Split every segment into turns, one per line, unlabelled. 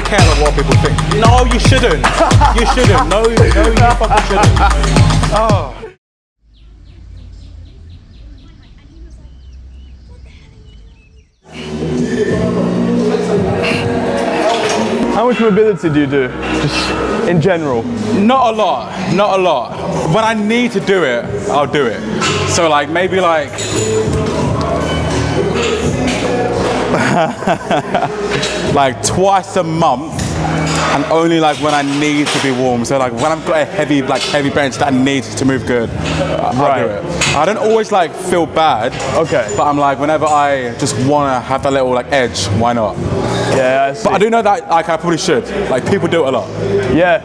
care about what people think. No, you shouldn't. You shouldn't. No, you fucking shouldn't. Oh.
How much mobility do you do, just in general?
Not a lot, not a lot. When I need to do it, I'll do it. So like maybe like like twice a month, and only like when I need to be warm. So like when I've got a heavy bench that needs to move good, I'll do it. I don't always like feel bad.
Okay.
But I'm like, whenever I just wanna have that little like edge, why not?
Yeah, I see.
But I do know that like I probably should. Like people do it a lot.
Yeah,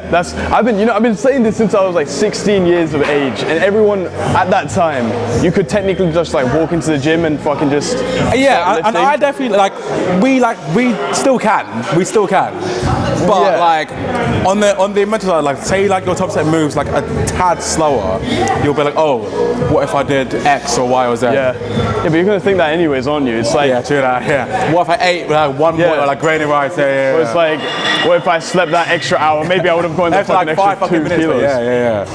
I've been saying this since I was like 16 years of age, and everyone at that time, you could technically just like walk into the gym and fucking just
yeah, and I definitely we still can. But
yeah.
like on the mental side, like say like your top set moves like a tad slower, you'll be like, oh, what if I did X or Y or Z?
Yeah, but you're gonna think that anyways, aren't you? It's like
yeah, true that. Yeah. What if I ate like one more like grainy rice? Yeah.
Or it's like, what if I slept that extra hour? Maybe I would have gone to
like
extra
5
2
minutes.
kilos.
Yeah.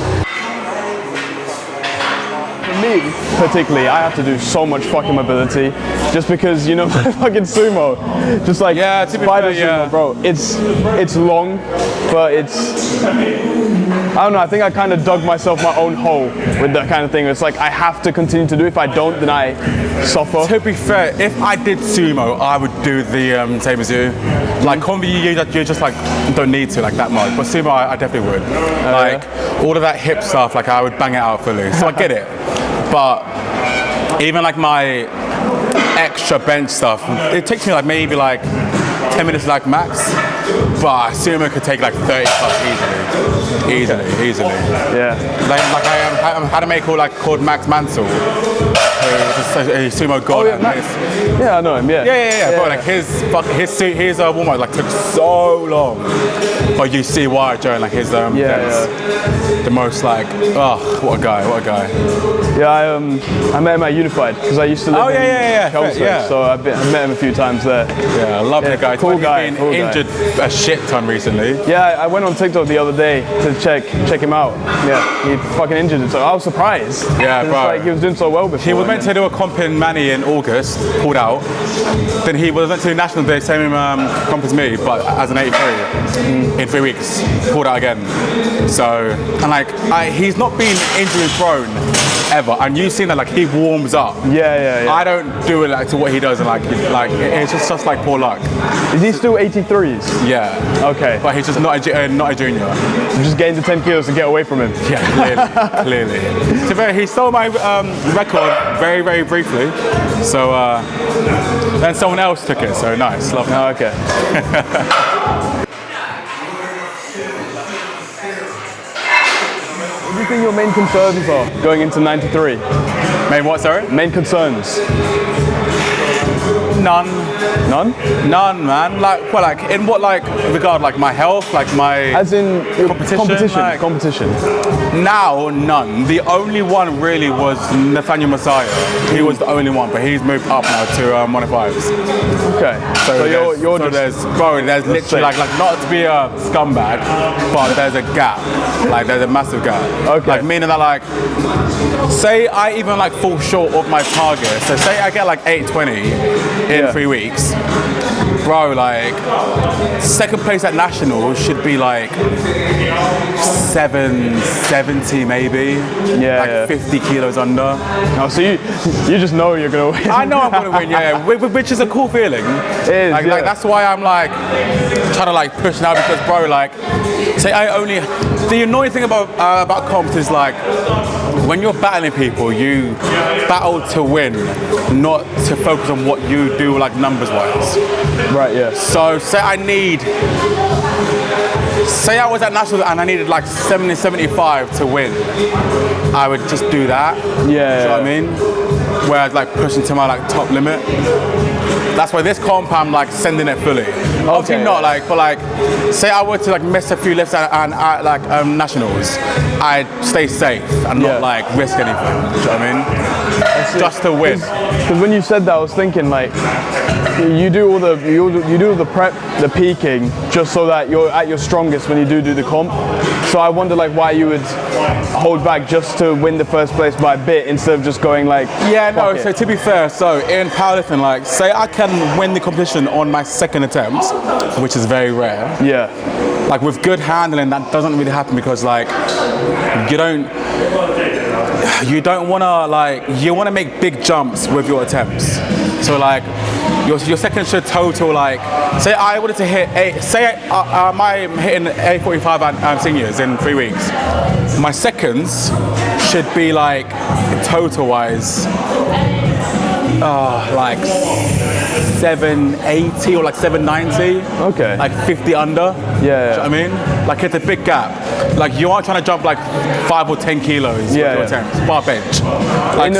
For me, particularly, I have to do so much fucking mobility, just because, you know, my fucking sumo, just like spider sumo, bro. It's long, but it's, I don't know, I think I kind of dug myself my own hole with that kind of thing. It's like I have to continue to do it. If I don't, then I suffer.
To be fair, if I did sumo, I would do the same as you. Like combi, you just like don't need to like that much, but sumo I definitely would. All of that hip stuff, like I would bang it out fully. So I get it. But even like my extra bench stuff, it takes me like maybe like 10 minutes like max, but sumo could take like 30 plus easily.
Yeah.
Like I had a mate called Max Mansell, who's a sumo god.
Oh yeah, yeah, I know him.
Yeah. But like his warm-up like took so long, but you see why during like his the most like what a guy.
Yeah, I met him at Unified because I used to live in Chelmsford, so I've met him a few times there.
Yeah, I love the guy.
Cool guy.
He's been injured a shit ton recently.
Yeah, I went on TikTok the other day to check him out. Yeah, he fucking injured himself. I was surprised.
Yeah, bro.
Like he was doing so well before.
He was meant to do a comp in Manny in August, pulled out. Then he was meant to do National Day, same comp as me, but as an 83 in 3 weeks, pulled out again. So, and like he's not been injury prone ever, and you've seen that like he warms up.
Yeah.
I don't do it like to what he does, and like it's just like poor luck.
Is he still 83s?
Yeah.
Okay.
But he's just not a junior.
You just gained the 10 kilos to get away from him.
Yeah, clearly. To be fair, he stole my record very, very briefly. So then someone else took it. So nice, love it.
Oh, okay. What do you think your main concerns are going into 93?
Main what, sorry?
Main concerns.
None.
None?
None, man. Like, well, like in what like regard? Like my health, like my
as in competition.
Like,
competition.
Now, none. The only one really was Nathaniel Messiah. He was the only one, but he's moved up now to 105s.
Okay. So you're just,
there's literally like not to be a scumbag, but there's a gap. Like there's a massive gap.
Okay.
Like meaning that like, say I even like fall short of my target. So say I get like 820 in 3 weeks. Bro, like second place at nationals should be like 770 maybe.
Yeah.
50 kilos under.
Oh, so you just know you're gonna win.
I know I'm gonna win, yeah. Which is a cool feeling.
It is,
like that's why I'm like trying to like push now, because bro, like say the annoying thing about comps is like when you're battling people, you battle to win, not to focus on what you do like numbers wise.
Right, yeah.
So say I was at Nationals and I needed like 70, 75 to win, I would just do that.
Yeah.
Do you know what I mean? Whereas like pushing to my like top limit. That's why this comp I'm like sending it fully. Obviously not like, but like, say I were to like miss a few lifts at like nationals, I'd stay safe and not like risk anything. Do you know what I mean? Just to win.
Because when you said that, I was thinking like, you do all the prep, the peaking, just so that you're at your strongest when you do the comp. So I wonder like why you would hold back just to win the first place by a bit instead of just going like.
Yeah, no. So to be fair, so in powerlifting, like say I can win the competition on my second attempt, which is very rare.
Yeah.
Like with good handling, that doesn't really happen because like you don't wanna like, you wanna make big jumps with your attempts. So like your second should total like, say I wanted to hit I'm hitting 845 and seniors in 3 weeks. My seconds should be like total wise like 780 or like 790.
Okay.
Like 50 under.
Yeah.
Do you know what I mean? Like it's a big gap. Like you aren't trying to jump like 5 or 10 kilos with your attempts. Bar bench. Like,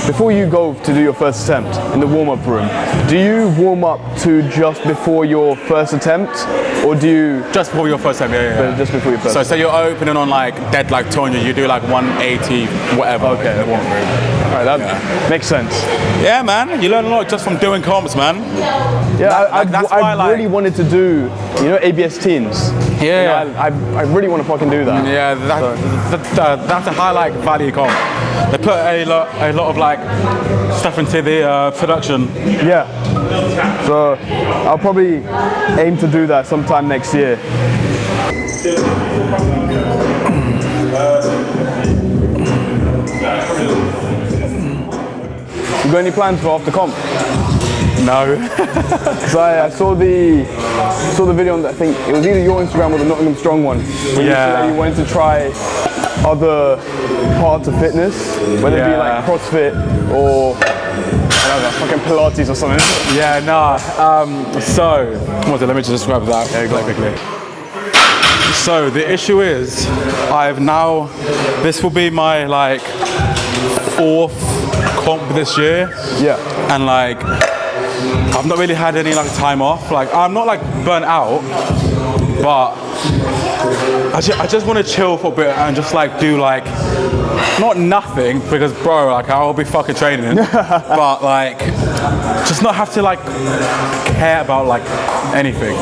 before you go to do your first attempt in the warm-up room, do you warm up to just before your first attempt, or do you
just before your first attempt? Yeah.
Just before your first.
So you're opening on like dead like 200. You do like 180 whatever.
Okay.
In the warm room.
All right, that makes sense.
Yeah, man. You learn a lot just from doing comps, man.
Yeah,
that's why
I really wanted to do, ABS teams.
Yeah.
I really want to fucking do that.
Yeah, that's a high like value comp. They put a lot of like stuff into the production.
Yeah. So I'll probably aim to do that sometime next year. You got any plans for after comp?
No.
So I saw the video on, I think it was either your Instagram or the Nottingham Strong one, where you said that you wanted to try other parts of fitness, whether it be like CrossFit or I don't know, fucking Pilates or something.
Yeah, nah. So let me just grab that quickly. So the issue is, this will be my like 4th comp this year.
Yeah.
And like, I've not really had any like time off. Like I'm not like burnt out, but I just want to chill for a bit and just like do like, not nothing, because bro, like I'll be fucking training, but like just not have to like care about like anything.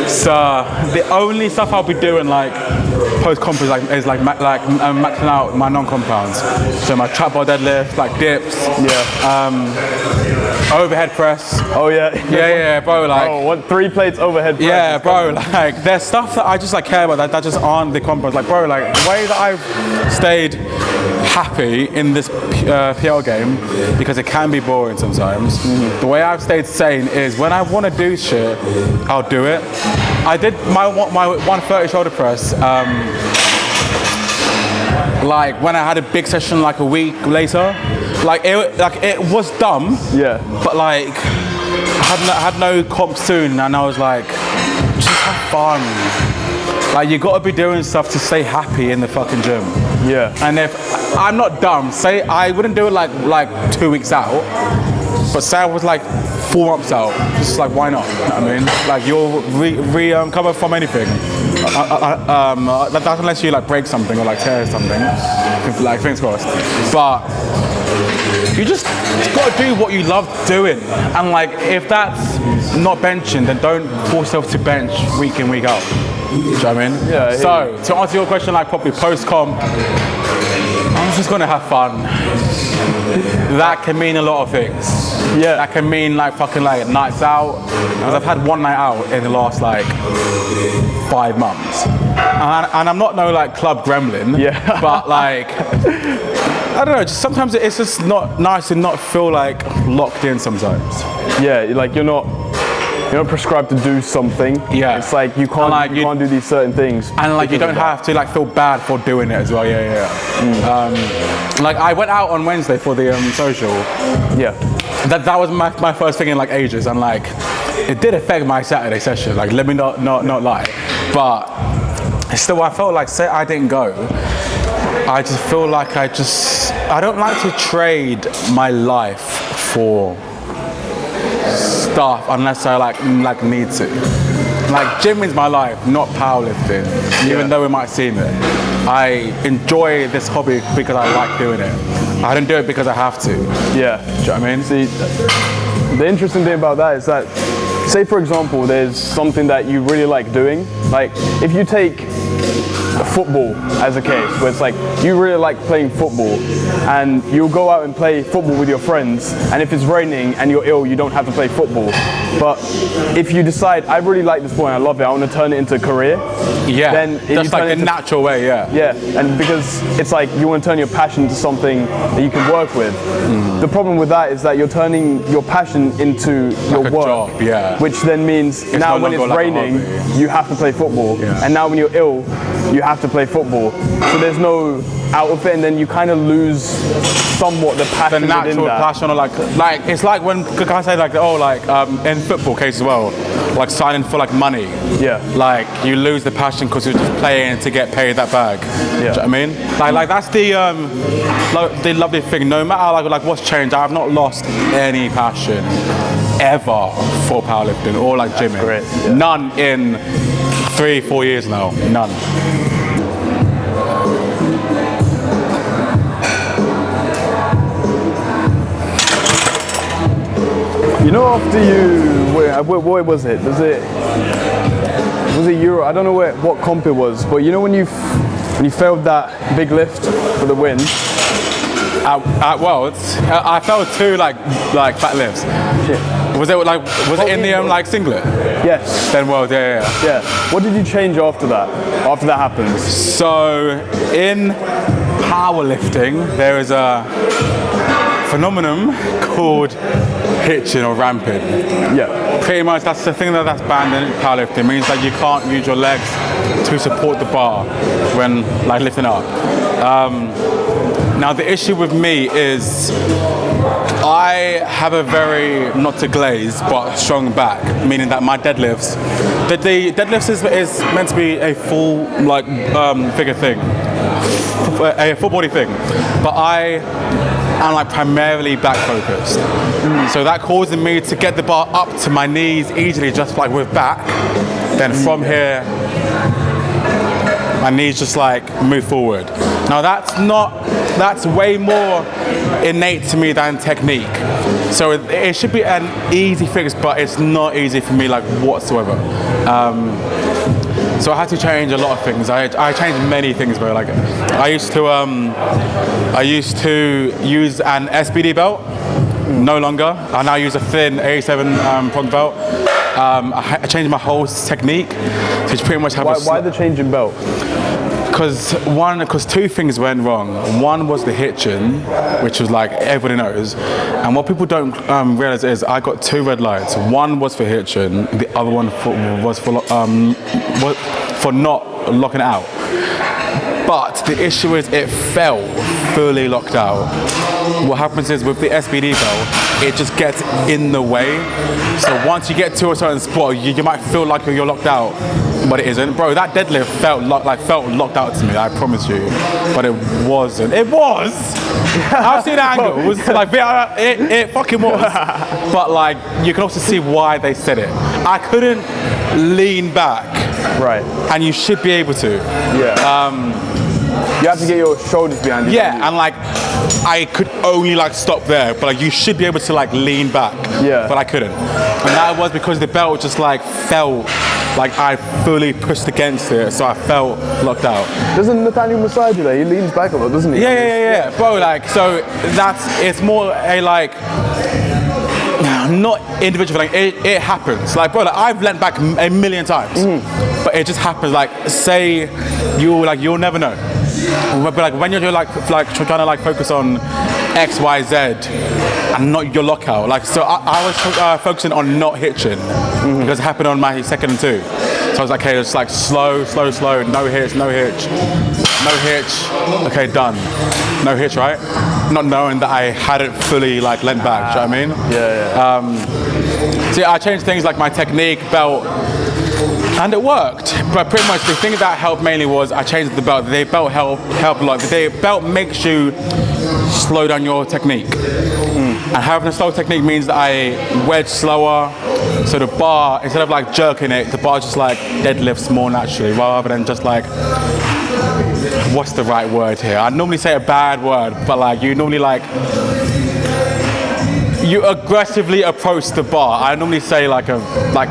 So the only stuff I'll be doing like post comp is maxing out my non-compounds. So my trap bar deadlift, like dips, overhead press.
Oh yeah.
Yeah, bro. Like,
oh, what 3 plates overhead press?
Yeah, bro. Like, there's stuff that I just like care about that just aren't the compounds. Like, bro, like the way that I've stayed happy in this PL game, because it can be boring sometimes. The way I've stayed sane is when I want to do shit, I'll do it. I did my 130 shoulder press. Like when I had a big session like a week later, like it was dumb.
Yeah.
But like I had no comp soon, and I was like, just have fun. Like you got to be doing stuff to stay happy in the fucking gym.
Yeah.
And if I'm not dumb, say I wouldn't do it like 2 weeks out, but say I was like 4 months out, just like why not? You know what I mean? Like you'll recover from anything. That's unless you like break something or like tear something, like fingers crossed. But you just got to do what you love doing, and like if that's not benching, then don't force yourself to bench week in, week out. Do you know what I mean?
Yeah.
So to answer your question, like probably post comp, I'm just gonna have fun. That can mean a lot of things.
Yeah.
That can mean like fucking like nights out. Because I've had 1 night out in the last like 5 months. And I'm not no like club gremlin.
Yeah.
But like, I don't know, just sometimes it's just not nice to not feel like locked in sometimes.
Yeah, like you're not prescribed to do something.
Yeah.
It's like you can't can't do these certain things.
And like you don't have to like feel bad for doing it as well. Yeah. Like I went out on Wednesday for the social.
Yeah.
That was my first thing in like ages, and like it did affect my Saturday session. Like let me not lie, but still I felt like, say I didn't go, I just feel like I don't like to trade my life for stuff unless I like need to. Like gym is my life, not powerlifting. Even though it might seem it, I enjoy this hobby because I like doing it. I don't do it because I have to.
Yeah.
Do you know what I mean?
See, The interesting thing about that is that, say for example, there's something that you really like doing. Like if you take football as a case, where it's like you really like playing football and you'll go out and play football with your friends, and if it's raining and you're ill, you don't have to play football. But if you decide, I really like this sport and I love it, I want to turn it into a career, then
that's like the natural way,
and because it's like you want to turn your passion into something that you can work with. The problem with that is that you're turning your passion into your work,
job,
which then means
it's
now
no
when it's
longer like a
raining,
hobby.
you have to play football, and now when you're ill, you have to play football. So there's no out of it, and then you kind of lose somewhat the passion
the natural
within that.
passion, or like it's like when guys say like, oh, like in football case as well, like signing for like money. Like you lose the passion because you're just playing to get paid that bag. Do you know what I mean? Like that's the lovely thing. No matter like what's changed, I have not lost any passion ever for powerlifting or like gymming.
Great.
None in 3-4 years now. None.
You know, after you, where was it? Was it Euro? I don't know what comp it was, but you know when you failed that big lift for the win.
At Worlds, I failed 2 like fat lifts. Was it it in the like singlet?
Yes.
Then Worlds, yeah.
What did you change after that? After that happened?
So in powerlifting, there is a phenomenon called hitching or ramping. Pretty much that's the thing that's banned in powerlifting. It means that you can't use your legs to support the bar when like lifting up. Now the issue with me is I have a very, not to glaze, but strong back, meaning that my deadlifts, the deadlifts is meant to be a full like figure thing, a full body thing, but I'm like primarily back focused. So that causes me to get the bar up to my knees easily, just like with back. Then from here, my knees just like move forward. Now that's way more innate to me than technique. So it should be an easy fix, but it's not easy for me like whatsoever. So I had to change a lot of things. I changed many things, bro. Like I used to use an SBD belt, no longer. I now use a thin A7 prong belt. I changed my whole technique to pretty much have
Why the change in belt?
Because 2 things went wrong. One was the hitching, which was like everybody knows, and what people don't realize is I got 2 red lights. One was for hitching, the other one was for not locking it out. But the issue is it felt fully locked out. What happens is with the SBD belt, it just gets in the way. So once you get to a certain spot, you might feel like you're locked out, but it isn't. Bro, that deadlift felt locked out to me, I promise you. But it wasn't. It was! I've seen angles, like it fucking was. But like, you can also see why they said it. I couldn't lean back.
Right.
And you should be able to.
You have to get your shoulders behind you.
And like, I could only like stop there, but like you should be able to like lean back. But I couldn't. And that was because the belt just like felt like I fully pushed against it, so I felt locked out.
Doesn't Nathaniel massage you there? He leans back a lot, doesn't he?
Yeah. Bro, like, so it's more a like, not individual, like it happens. Like, bro, like I've leant back a million times, but it just happens. Like, say you'll never know. But like when you're like trying to like focus on X, Y, Z, and not your lockout. Like, so I was focusing on not hitching because it happened on my 2nd and 2. So I was like, okay, it's like slow, no hitch. Okay, done. No hitch, right? Not knowing that I hadn't fully like leant back. Do you know what I mean? So yeah, I changed things like my technique, belt, and it worked. But pretty much the thing that helped mainly was I changed the belt. The belt helped a lot. The belt makes you slow down your technique. And having a slow technique means that I wedge slower. So the bar, instead of like jerking it, the bar just like deadlifts more naturally rather than just like, what's the right word here? I normally say a bad word, but like you normally like, you aggressively approach the bar. I normally say like, you know what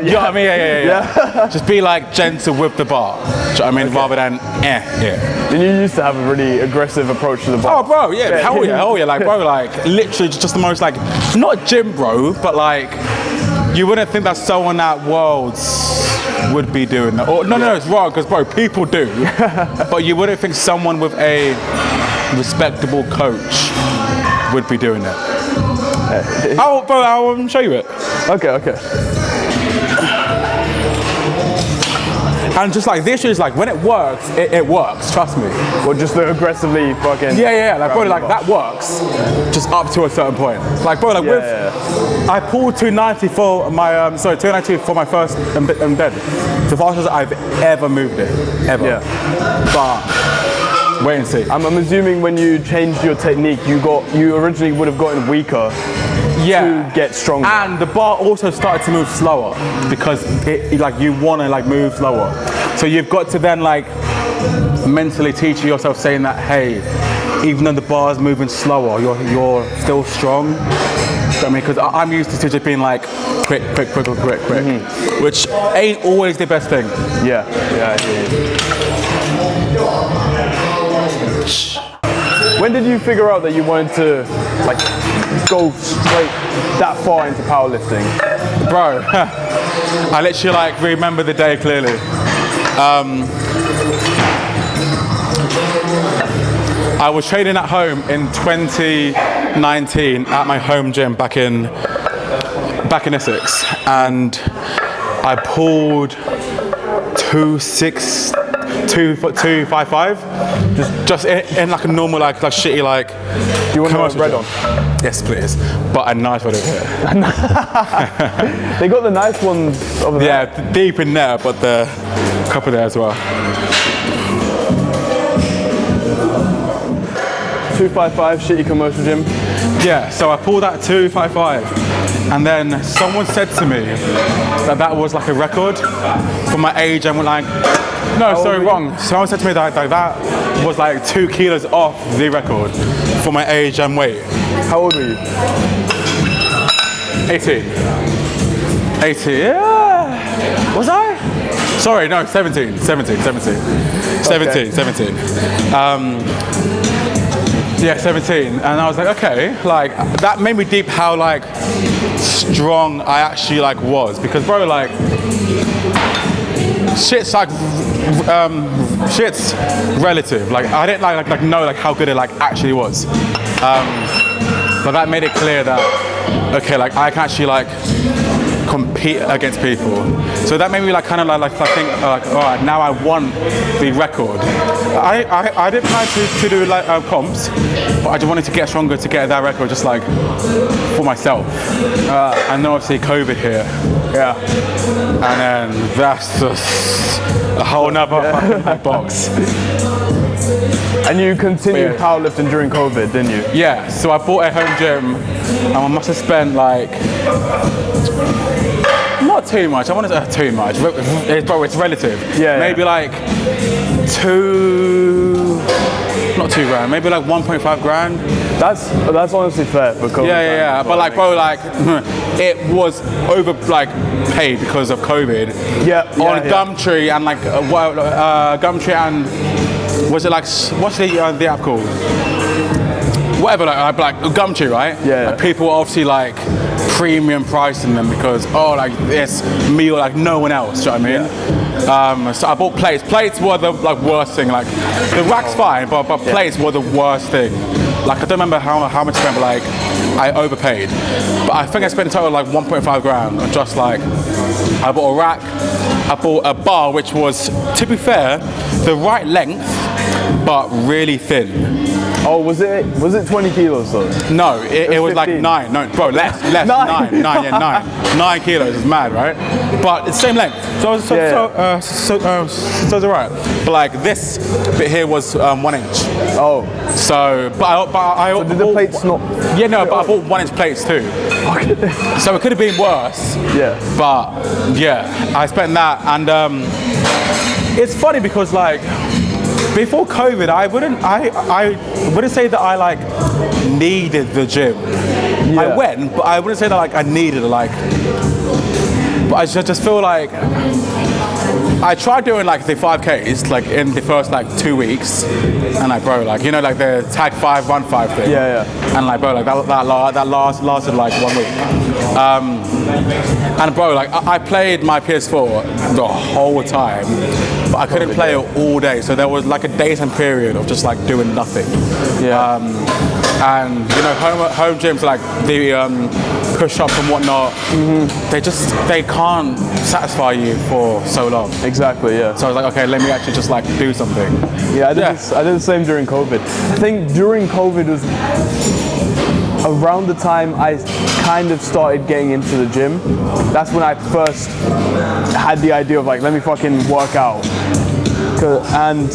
I mean? Yeah. Just be like gentle with the bar. Do you know what I mean? Rather than yeah.
And you used to have a really aggressive approach to the bar.
Oh, bro, yeah, hell yeah, like, bro, like, literally just the most, like, not gym bro, but like, you wouldn't think that someone at Worlds would be doing that. Or, no, it's wrong, because, bro, people do. But you wouldn't think someone with a respectable coach would be doing that. I'll show you it.
Okay.
And just like the issue is like when it works, it works. Trust me.
Or just the aggressively fucking.
Yeah. Like bro, like that works. Just up to a certain point. Like bro, like I pulled 290 for my 292 for my first embed. The fastest I've ever moved it, ever.
Yeah.
But wait and see.
I'm assuming when you changed your technique, you originally would have gotten weaker. To get stronger.
And the bar also started to move slower because like you want to like move slower. So you've got to then like mentally teach yourself saying that, hey, even though the bar is moving slower, you're still strong. You know what I mean? Because I'm used to just being like quick, which ain't always the best thing.
Yeah. When did you figure out that you wanted to like go straight that far into powerlifting?
Bro, I literally like remember the day clearly. I was training at home in 2019 at my home gym back in Essex, and I pulled 255, just in like a normal like shitty like.
Do you want to red on?
Yes, please. But a nice one over here.
They got the nice ones over there.
Yeah, deep in there, but the couple there as well.
255, shitty commercial gym.
Yeah, so I pulled that 255, and then someone said to me that was like a record for my age, and went like, no, sorry, wrong. Someone said to me that that was like 2 kilos off the record for my age and weight.
How old were you?
18. Yeah. Was I? Sorry, no, 17. 17. Yeah, 17, and I was like, okay, like that made me deep how like strong I actually like was, because bro, like shit's relative. Like I didn't like know like how good it like actually was, but that made it clear that okay, like I can actually like compete against people. So that made me like kind of like think like, all right, now I want the record. I didn't plan to do like comps, but I just wanted to get stronger to get that record, just like for myself. And then obviously COVID here.
Yeah.
And then that's just a whole nother fucking box.
And you continued powerlifting during COVID, didn't you?
Yeah, so I bought a home gym, and I must have spent like, not too much, I want to say too much, bro, it's relative.
Yeah.
Maybe like not $2,000, maybe like 1.5 grand.
That's honestly fair for COVID.
Yeah. But like, bro, like it was over like paid because of COVID. On Gumtree and like Gumtree and was it like what's the app called? Whatever, like Gumtree, right?
Yeah.
Like, people were obviously like premium pricing them because like it's me or like no one else. Do you know what I mean? Yeah. So I bought plates. Plates were the like worst thing. Like the rack's fine, but plates were the worst thing. Like I don't remember how much I spent, but like I overpaid. But I think I spent a total of like 1.5 grand on just like I bought a rack, I bought a bar which was, to be fair, the right length but really thin.
Oh, was it 20 kilos though?
No, it was like 9. No, bro, less. 9. 9 kilos is mad, right? But it's same length. So it's alright. But like this bit here was 1 inch.
Oh.
So, but I
so did the plates not?
Yeah, no, but I bought 1 inch plates too.
Okay.
So it could have been worse.
Yeah.
But yeah, I spent that, and it's funny because like before COVID, I wouldn't say that I like needed the gym. I went, but I wouldn't say that like I needed it, like. But I just feel like I tried doing like the 5Ks like in the first like 2 weeks, and like bro, like you know like the tag 5 run 5 thing. And like bro, like that lasted like 1 week. And bro, like I played my PS4 the whole time, but I couldn't play it all day. So there was like a daytime period of just like doing nothing. And you know, home gyms like the push-ups and whatnot, they can't satisfy you for so long.
Exactly, yeah.
So I was like, okay, let me actually just like do something.
Yeah, I did the same during COVID. I think during COVID was around the time I kind of started getting into the gym. That's when I first had the idea of like, let me fucking work out. And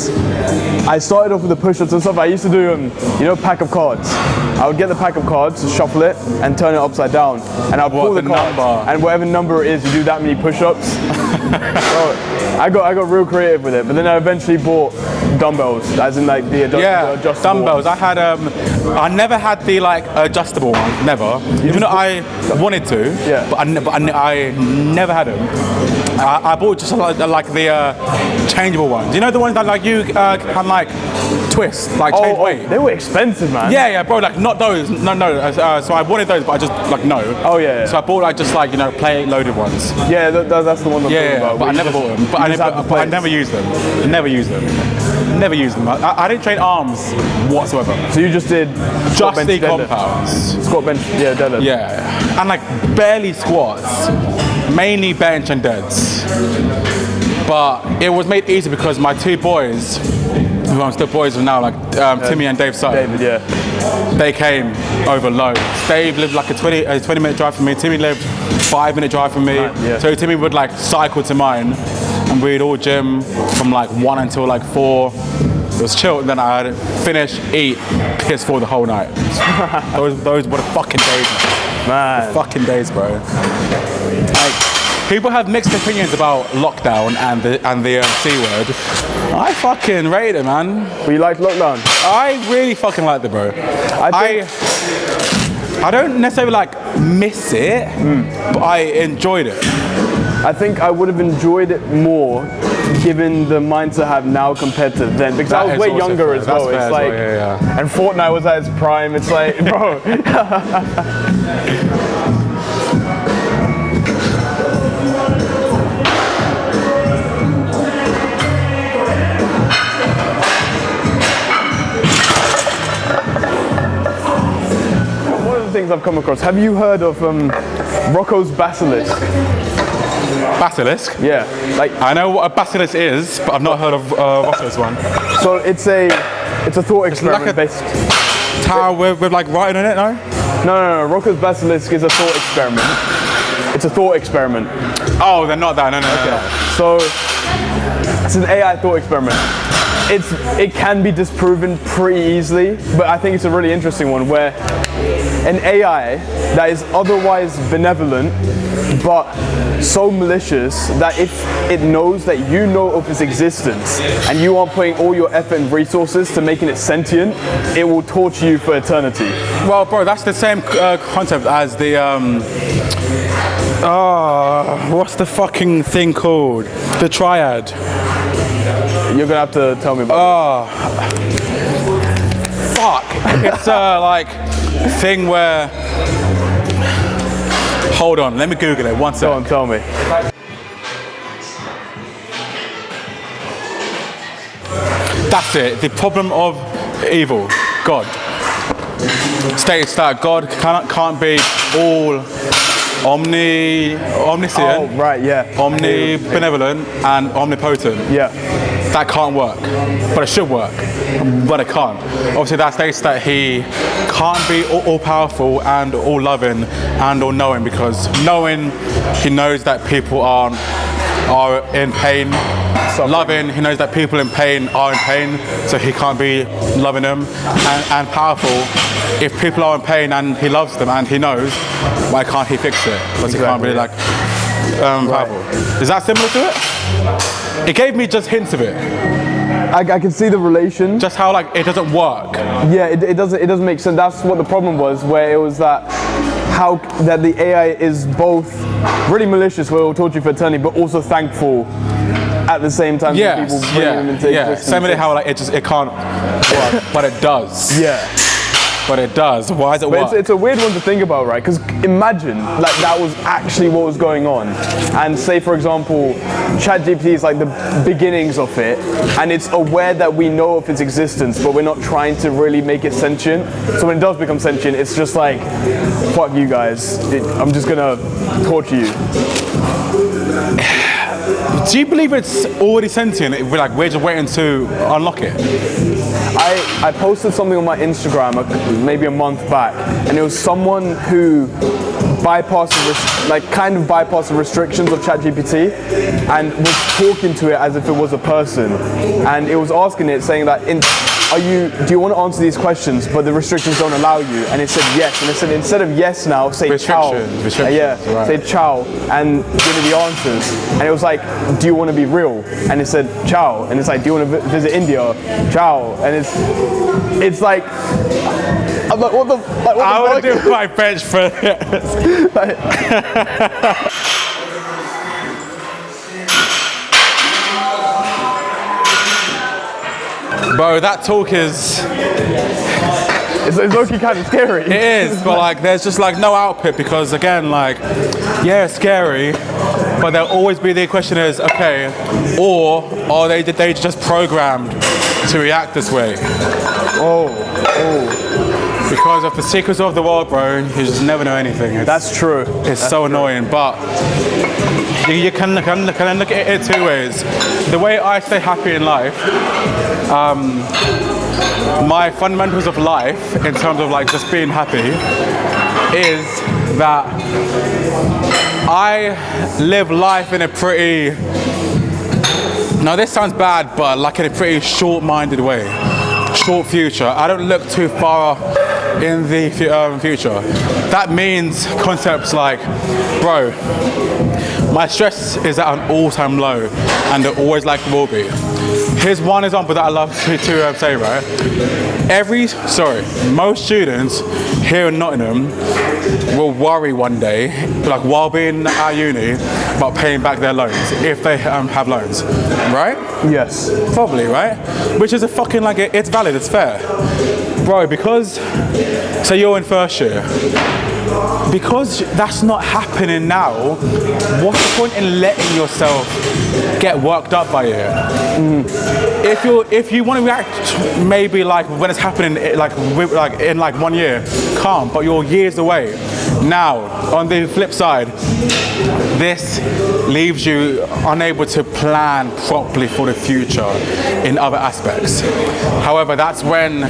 I started off with the push-ups and stuff. I used to do, you know, pack of cards. I would get the pack of cards, shuffle it, and turn it upside down. And I'd pull the card, and whatever number it is, you do that many push-ups. So I got real creative with it. But then I eventually bought dumbbells, as in like the adjustable
dumbbells.
ones.
I never had the like adjustable ones, never. Even though I wanted to, but I never had them. I bought just like the changeable ones. You know the ones that like you can like twist, like change weight.
They were expensive, man.
Yeah, bro. Like not those. No. So I wanted those, but I just like no.
Oh yeah.
So I bought like just like you know plate loaded ones.
Yeah, that's the one I'm talking about.
But I never bought them. But I never used them. Never used them. I didn't train arms whatsoever.
So you just did
just the compounds.
Squat, bench, deadlift.
Yeah, and like barely squats, mainly bench and deads. But it was made easy because my two boys, who I'm still boys with now, like Timmy and Dave Sutton.
David,
they came over loads. Dave lived like a 20-minute drive from me. Timmy lived 5-minute drive from me. So Timmy would like cycle to mine, and we'd all gym from like 1 until like 4. It was chill, and then I'd finish, eat, PS4 the whole night. those were the fucking days, man. The fucking days, bro. Like, people have mixed opinions about lockdown and the C word. I fucking rate it, man.
But you like lockdown?
I really fucking liked it, bro. I don't necessarily like miss it, but I enjoyed it.
I think I would have enjoyed it more given the mindset I have now compared to then, because I was way younger as well. It's like, and Fortnite was at its prime. It's like, bro. One of the things I've come across. Have you heard of Roko's Basilisk?
Basilisk?
Yeah. Like
I know what a basilisk is, but I've not heard of Rocco's one.
So it's a thought experiment
like
based
tower with like writing in it, no?
No. Rocko's Basilisk is a thought experiment. It's a thought experiment.
Oh, they're not that. No.
So it's an AI thought experiment. It can be disproven pretty easily, but I think it's a really interesting one where an AI that is otherwise benevolent but so malicious that if it knows that you know of its existence and you are putting all your effort and resources to making it sentient, it will torture you for eternity.
Well, bro, that's the same concept as the what's the fucking thing called? The Triad.
You're gonna have to tell me about
it. Fuck. It's like thing where. Hold on, let me Google it. 1 second.
Go on, tell me.
That's it. The problem of evil. God. States that God can't be all omniscient.
Oh, right, yeah.
Omnibenevolent and omnipotent.
Yeah.
That can't work, but it should work, but it can't. Obviously that states that he can't be all powerful and all loving and all knowing, because knowing, he knows that people are in pain. Suffering. Loving, he knows that people in pain are in pain, so he can't be loving them. And powerful, if people are in pain and he loves them and he knows, why can't he fix it? Because he can't really like powerful. Is that similar to it? It gave me just hints of it.
I can see the relation.
Just how like it doesn't work.
Yeah, it doesn't make sense. That's what the problem was, where it was that that the AI is both really malicious, where it will torture you for eternity, but also thankful at the same time.
Yes,
people bring them into existence.
Same with how like it can't work, but it does.
Yeah.
But it does. Why does it work?
It's a weird one to think about, right? Because imagine like that was actually what was going on, and say for example, ChatGPT is like the beginnings of it, and it's aware that we know of its existence, but we're not trying to really make it sentient. So when it does become sentient, it's just like, fuck you guys, I'm just gonna torture you.
Do you believe it's already sentient? Like we're just waiting to unlock it?
I posted something on my Instagram maybe a month back, and it was someone who bypassed the restrictions of ChatGPT and was talking to it as if it was a person, and it was asking it, saying that do you want to answer these questions, but the restrictions don't allow you? And it said yes, and it said instead of yes now, say ciao.
Right.
Say ciao and give me the answers. And it was like, do you want to be real? And it said ciao, and it's like, do you want to visit India? Ciao. And it's like, I'm like, what the? Like, what
I
want
to do my bench for Bro, that talk is...
It's low-key kind of scary.
It is, but like there's just like no output, because again, like, yeah, it's scary, but there'll always be the question is, okay, or are they just programmed to react this way?
Oh.
Because of the secrets of the world, bro, you just never know anything.
That's true.
It's so annoying, but you can look at it two ways. The way I stay happy in life, my fundamentals of life, in terms of like just being happy, is that I live life in a pretty, now this sounds bad, but like in a pretty short-minded way, short future. I don't look too far in the future. That means concepts like, bro, my stress is at an all-time low, and it always like will be. Here's one example that I love to say, right? Most students here in Nottingham will worry one day, like while being at uni, about paying back their loans, if they have loans, right?
Yes.
Probably, right? Which is a fucking, like, it's valid, it's fair. Bro, because, say you're in first year, because that's not happening now, what's the point in letting yourself get worked up by it? If you want to react, maybe like when it's happening, like in like 1 year, calm, but you're years away. Now, on the flip side, this leaves you unable to plan properly for the future in other aspects. However, that's when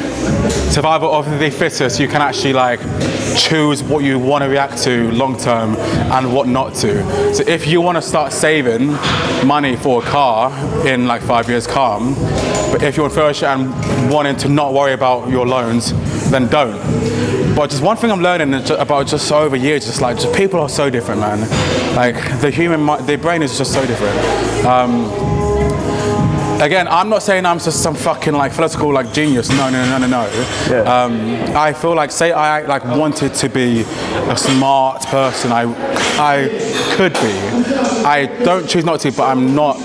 survival of the fittest, you can actually like choose what you want to react to long term and what not to. So if you want to start saving money for a car in like 5 years, calm. But if you're in first year and wanting to not worry about your loans, then don't. But just one thing I'm learning about just over years, just people are so different, man. Like the brain is just so different. Again, I'm not saying I'm just some fucking like philosophical like genius. No. Yeah. I feel like, say I like wanted to be a smart person, I could be. I don't choose not to, but I'm not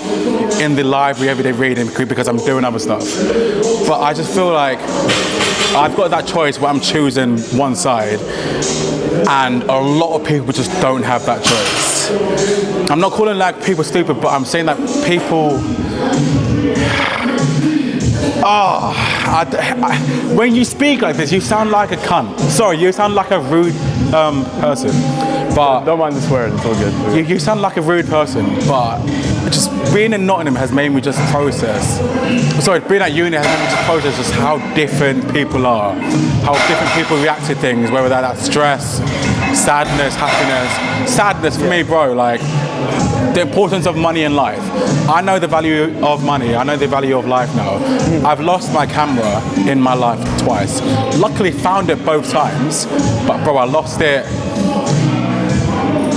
in the library every day reading because I'm doing other stuff. But I just feel like I've got that choice where I'm choosing one side, and a lot of people just don't have that choice. I'm not calling like people stupid, but I'm saying that people. When you speak like this, you sound like a cunt. Sorry, you sound like a rude person. But
don't mind the swearing, it's all good.
You sound like a rude person, but just being in Nottingham has made me just process. Sorry, being at uni has made me just process just how different people are, how different people react to things, whether that's stress, sadness, happiness. Sadness for me, bro, like the importance of money in life. I know the value of money. I know the value of life now. I've lost my camera in my life twice. Luckily found it both times, but bro, I lost it.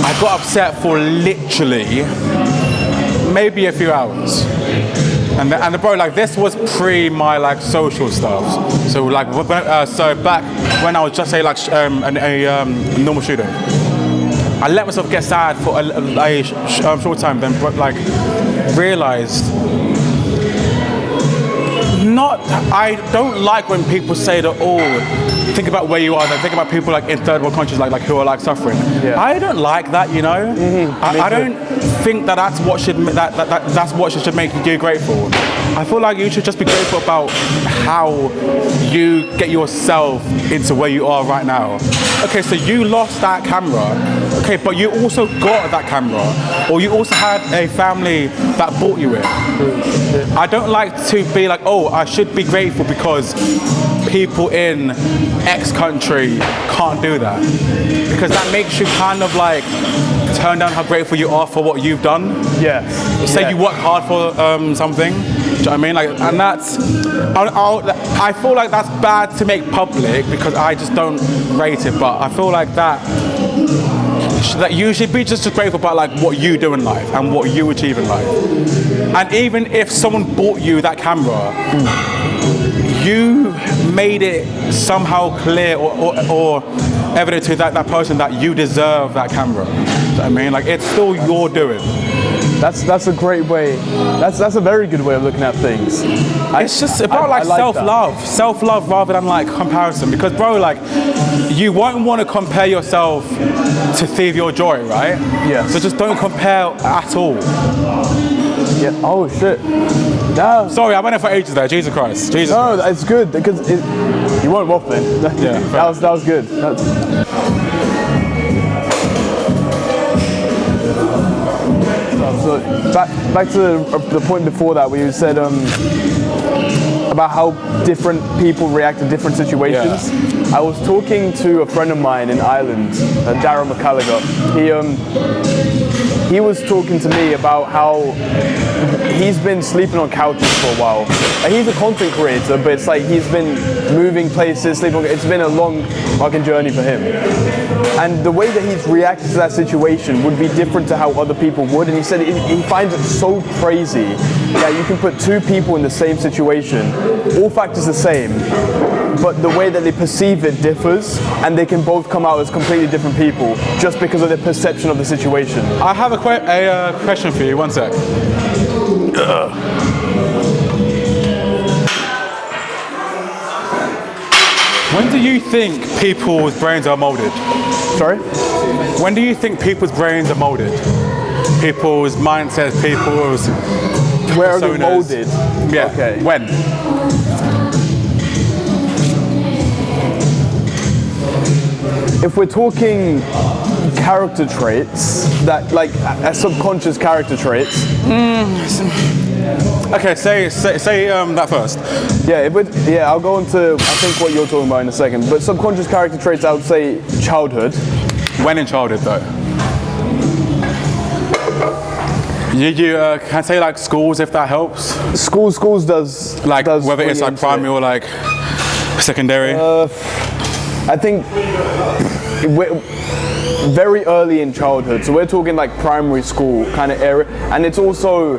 I got upset for literally maybe a few hours. And bro, like this was pre my like social stuff. So like so back when I was just say like a normal student, I let myself get sad for a short time. Then like realized. I don't like when people say that, oh, think about where you are, think about people like in third world countries like who are like suffering. Yeah. I don't like that, you know? I don't think that that's what should make you grateful. I feel like you should just be grateful about how you get yourself into where you are right now. Okay, so you lost that camera, okay, but you also got that camera, or you also had a family that bought you it. I don't like to be like, oh, I should be grateful because people in X country can't do that. Because that makes you kind of like turn down how grateful you are for what you've done.
Yeah.
Say you work hard for something. Do you know what I mean? Like, and that's, I feel like that's bad to make public because I just don't rate it. But I feel like that you should be just grateful about like what you do in life and what you achieve in life. And even if someone bought you that camera, you made it somehow clear or evident to that person that you deserve that camera. Do you know what I mean? Like it's still your doing.
That's a great way. That's a very good way of looking at things.
It's just about like self-love rather than like comparison. Because bro, like you won't want to compare yourself to thieve your joy, right?
Yeah.
So just don't compare at all.
Yeah. Oh shit. No.
Sorry, I went in for ages there. Jesus Christ. Jesus.
No,
Christ.
it's good because you weren't waffling.
Yeah.
that was good. So back to the point before that where you said about how different people react to different situations. Yeah. I was talking to a friend of mine in Ireland, Darren McCallagher. He was talking to me about how he's been sleeping on couches for a while. And he's a content creator, but it's like he's been moving places, sleeping. It's been a long fucking journey for him. And the way that he's reacted to that situation would be different to how other people would. And he said he finds it so crazy that you can put two people in the same situation, all factors the same, but the way that they perceive it differs, and they can both come out as completely different people just because of their perception of the situation.
I have a question for you. One sec. When do you think people's brains are molded?
Sorry?
When do you think people's brains are molded? People's mindsets, people's
Where are they molded?
Yeah.
Okay.
When?
If we're talking character traits, that like subconscious character traits.
Okay, say that first.
Yeah, I'll go into I think what you're talking about in a second. But subconscious character traits, I would say childhood.
When in childhood though? You can say like schools if that helps.
Schools does
like
does
whether it's like primary or like secondary.
I think very early in childhood, so we're talking like primary school kind of area, and it's also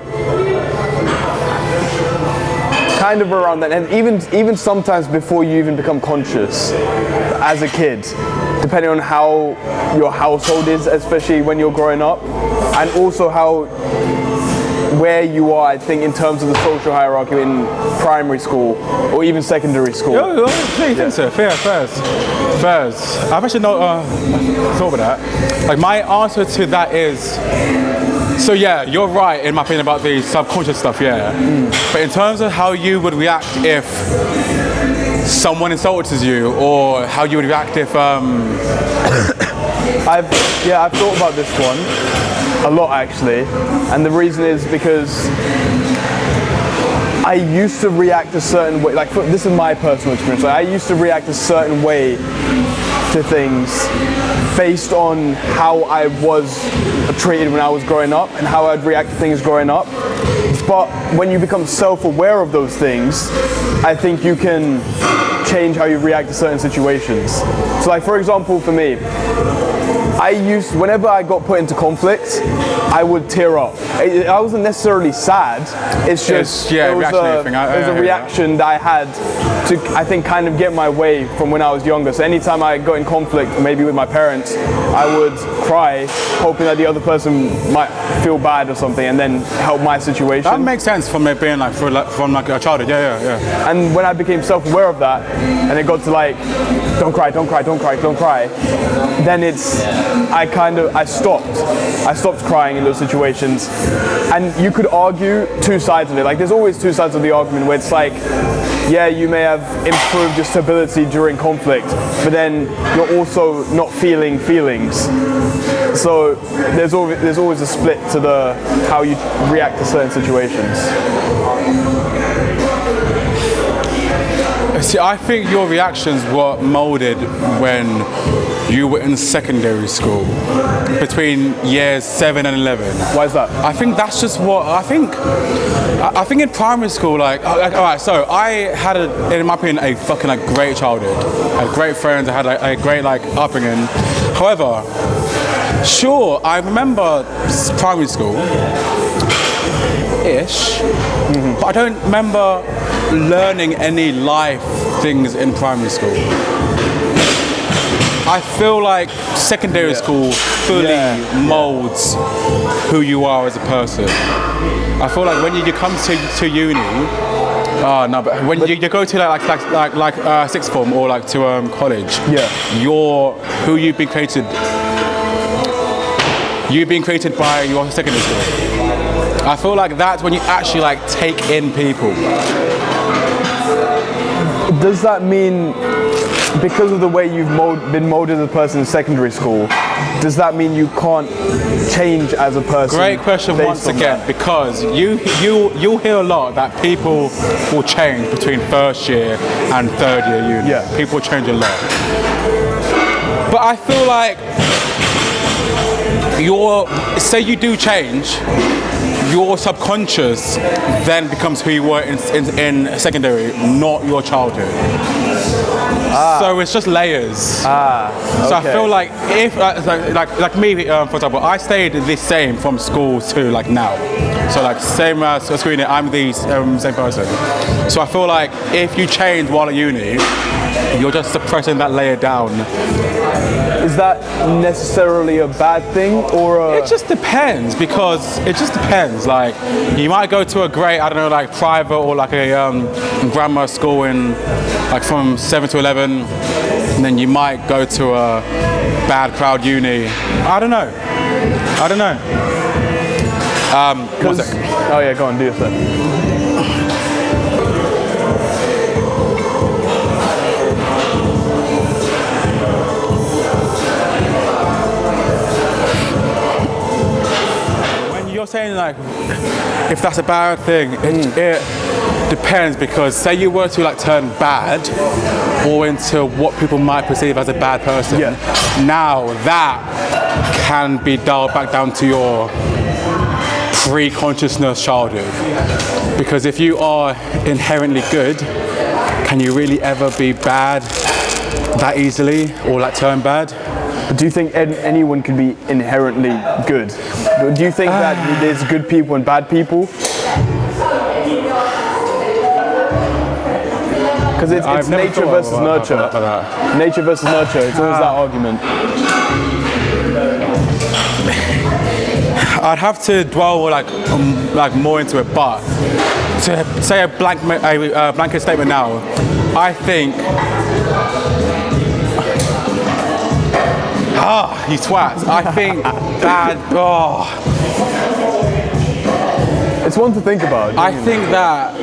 kind of around that, and even sometimes before you even become conscious as a kid, depending on how your household is, especially when you're growing up, and also where you are, I think, in terms of the social hierarchy in primary school or even secondary school.
Think so. Fairs. I've actually not thought of that. Like my answer to that is, so yeah, you're right in my opinion about the subconscious stuff, yeah. But in terms of how you would react if someone insulted you, or how you would react if
I've thought about this one a lot actually, and the reason is because I used to react a certain way, like this is my personal experience, like, I used to react a certain way to things based on how I was treated when I was growing up and how I'd react to things growing up. But when you become self-aware of those things, I think you can change how you react to certain situations. So like for example for me, whenever I got put into conflict, I would tear up. I wasn't necessarily sad. It's just it was a reaction that I had to, I think, kind of get my way from when I was younger. So anytime I got in conflict, maybe with my parents, I would cry, hoping that the other person might feel bad or something, and then help my situation.
That makes sense from it being like from a childhood. Yeah.
And when I became self-aware of that, and it got to like, don't cry, then I stopped crying in those situations. And you could argue two sides of it. Like, there's always two sides of the argument where it's like, yeah, you may have improved your stability during conflict, but then you're also not feeling feelings. So there's always a split to how you react to certain situations.
See, I think your reactions were molded when you were in secondary school, between years 7 and 11.
Why is that?
I think that's just what I think. I think in primary school, like all right, so I had, in my opinion, a fucking like great childhood. I had great friends. I had a great like upbringing. However, sure, I remember primary school-ish, but I don't remember learning any life things in primary school. I feel like secondary school fully molds who you are as a person. I feel like when you come to uni, but when you go to like sixth form or like to college, you're who you've been created. You've been created by your secondary school. I feel like that's when you actually like take in people.
Does that mean, because of the way you've been molded as a person in secondary school, does that mean you can't change as a person?
Great question once again, because you'll hear a lot that people will change between first year and third year uni.
Yeah.
People change a lot. But I feel like say you do change, your subconscious then becomes who you were in secondary, not your childhood. So it's just layers. So I feel like if like me, for example, I stayed the same from school to like now. So like same as school, I'm the same person. So I feel like if you change while at uni, you're just suppressing that layer down.
Is that necessarily a bad thing, or
It just depends, because it just depends. Like, you might go to a great, I don't know, like private or like a grammar school in like from 7 to 11, and then you might go to a bad crowd uni. I don't know. One sec.
Oh yeah, go on, do your thing.
You're saying like, if that's a bad thing, it depends, because say you were to like turn bad or into what people might perceive as a bad person, now that can be dialed back down to your pre-consciousness childhood. Because if you are inherently good, can you really ever be bad that easily or like turn bad?
Do you think anyone can be inherently good? Do you think that there's good people and bad people? Because it's nature versus nurture. Nature versus nurture, it's always that argument.
I'd have to dwell like more into it, but to say a blanket statement now, I think. You twat. I think bad.
It's one to think about.
I think that.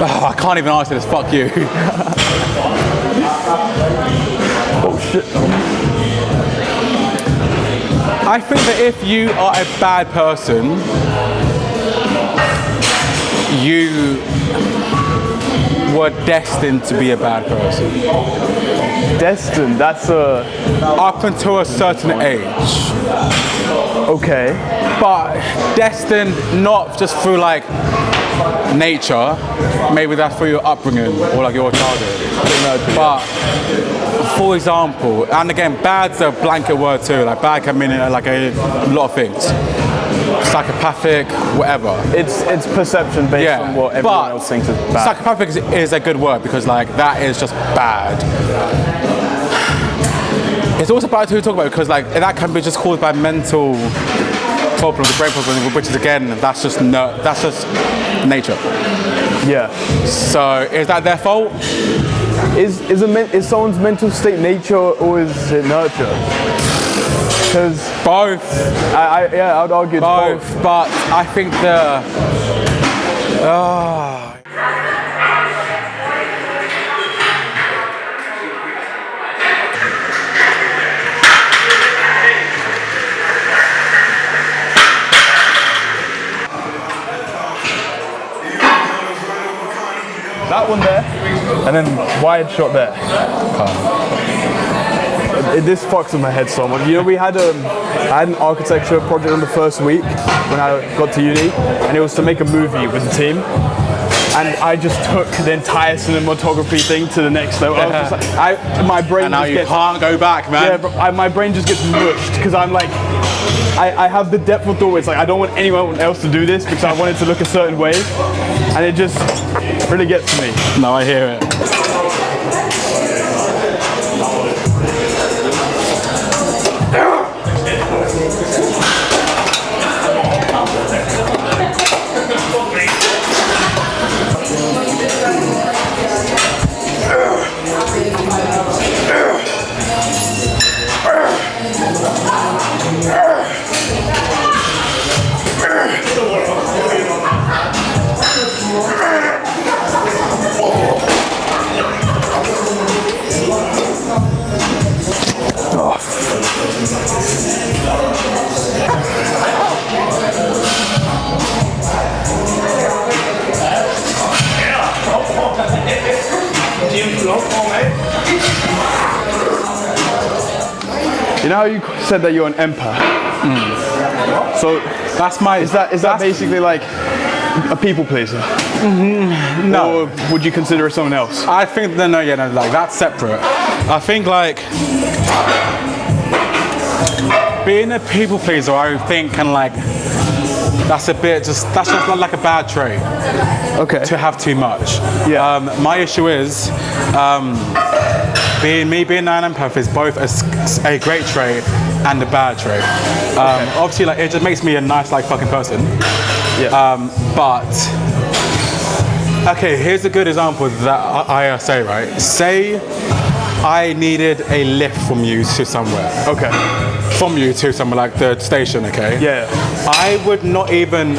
I can't even answer this. Fuck you.
Oh shit.
I think that if you are a bad person, you were destined to be a bad person.
Destined, that's
up until a certain age.
Okay.
But destined not just through like nature, maybe that's through your upbringing or like your childhood, but For example, and again, bad's a blanket word too. Like bad can mean like a lot of things. Psychopathic, whatever.
It's perception based on what everyone else thinks is bad.
Psychopathic is a good word because like that is just bad. It's also bad to talk about because like that can be just caused by mental problems, the brain problems, which is again that's just nature.
Yeah.
So is that their fault?
Is someone's mental state nature or is it nurture? Because
both.
I'd argue both.
But I think
that one there, and then wide shot there. This fucks with my head so much. You know, I had an architecture project on the first week when I got to uni, and it was to make a movie with the team. And I just took the entire cinematography thing to the next level. I was just like, my brain.
And now you can't go back, man.
Yeah, but my brain just gets mushed because I'm like, I have the depth of thought. It's like I don't want anyone else to do this because I want it to look a certain way, and it just really gets to me.
No, I hear it. You know how you said that you're an empath? So that's my. Is that basically like a people pleaser? No. Or would you consider it someone else? I think no, like that's separate. I think like being a people pleaser, I think can like that's just like a bad trait.
Okay.
To have too much.
Yeah.
My issue is. Being an empath is both a great trait and a bad trait. Obviously, like it just makes me a nice, like fucking person.
Yeah.
But okay, here's a good example that I say. Right, say I needed a lift from you to somewhere.
Okay.
From you to somewhere like the station. Okay.
Yeah.
I would not even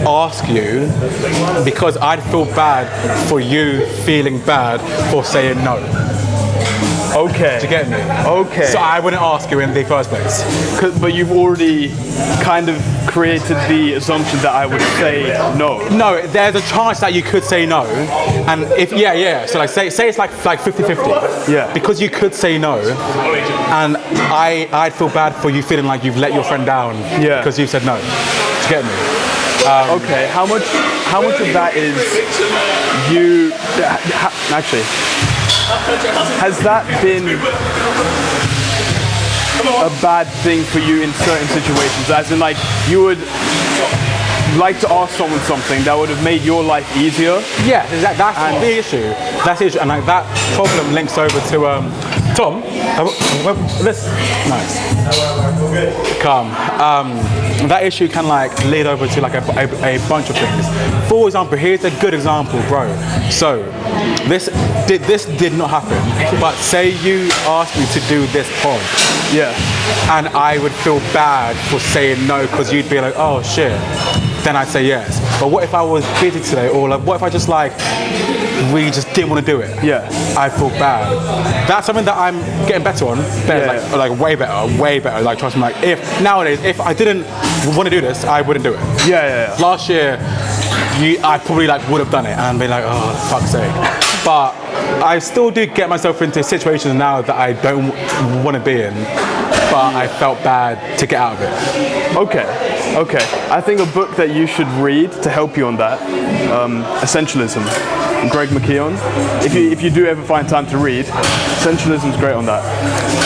ask you because I'd feel bad for you feeling bad for saying no.
Okay.
Do you get me?
Okay.
So I wouldn't ask you in the first place.
But you've already kind of created the assumption that I would say no.
No, there's a chance that you could say no. And if, so like say it's like 50-50.
Yeah.
Because you could say no. And I'd feel bad for you feeling like you've let your friend down.
Yeah.
Because you said no. Do you get me?
Okay, how much of that is you, actually, has that been a bad thing for you in certain situations? As in like, you would like to ask someone something that would have made your life easier?
Yeah, that's the issue. That's the issue, and like that problem links over to Tom. This nice. Calm. That issue can like lead over to like a bunch of things. For example, here's a good example, bro. So this did not happen, but say you asked me to do this pod.
Yeah.
And I would feel bad for saying no because you'd be like, oh shit. Then I'd say yes. But what if I was busy today, or like, what if I just like, we just didn't want to do it?
Yeah.
I feel bad. That's something that I'm getting better on. Like way better. Like trust me. Like if nowadays, if I didn't want to do this, I wouldn't do it.
Yeah.
Last year, I probably like would have done it, and I'd be like, oh fuck's sake. But I still do get myself into situations now that I don't want to be in. But I felt bad to get out of it.
Okay. Okay, I think a book that you should read to help you on that, Essentialism, Greg McKeown. If you do ever find time to read, Essentialism is great on that.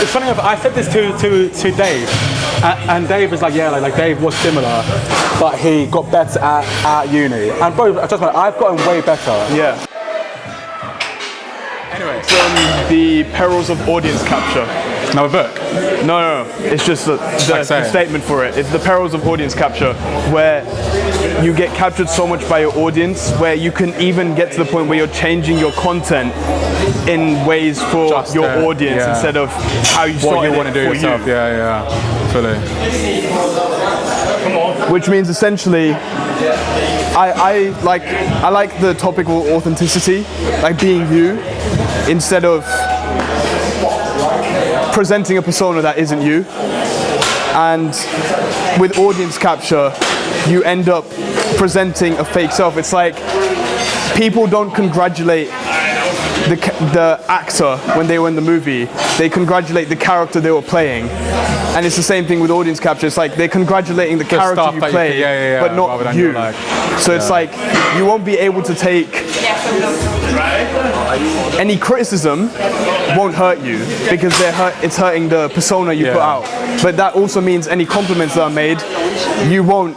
It's funny enough, I said this to Dave, and Dave was like, yeah, like Dave was similar, but he got better at uni. And bro, trust me, I've gotten way better.
Yeah.
Anyway,
The Perils of Audience Capture.
another book.
No. It's just the statement for it. It's The Perils of Audience Capture, where you get captured so much by your audience, where you can even get to the point where you're changing your content in ways for
Just,
your audience instead of how you
What you want to do
for
yourself.
you.
Yeah, fully.
Which means essentially, I like the topic of authenticity, like being you, instead of presenting a persona that isn't you. And with audience capture, you end up presenting a fake self. It's like people don't congratulate the actor when they were in the movie. They congratulate the character they were playing. And it's the same thing with audience capture. It's like they're congratulating the character you play, but not you. So it's like you won't be able to take any criticism won't hurt you because it's hurting the persona you put out. But that also means any compliments that are made, you won't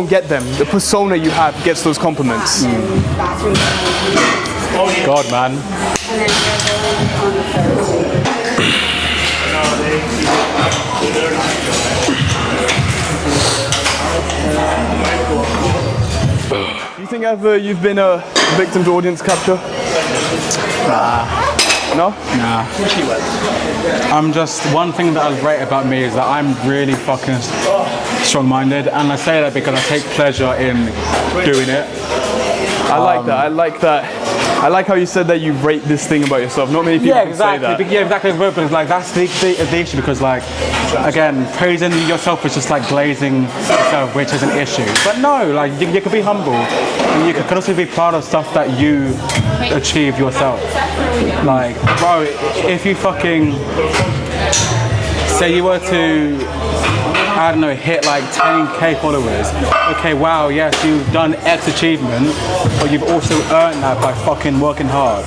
get them. The persona you have gets those compliments.
God, man.
Do you think ever you've been a victim to audience capture?
Nah.
No?
Nah. I'm just, one thing that I rate about me is that I'm really fucking strong-minded, and I say that because I take pleasure in doing it.
I like that. I like that. I like how you said that you rate this thing about yourself. Not many people can say that.
Yeah, exactly. But like that's the issue because like again, praising yourself is just like glazing yourself, which is an issue. But no, like you can be humble, and you can also be proud of stuff that you achieve yourself. Like, bro, if you fucking say you were to, I don't know, hit like 10k followers. Okay, wow, yes, you've done X achievement, but you've also earned that by fucking working hard.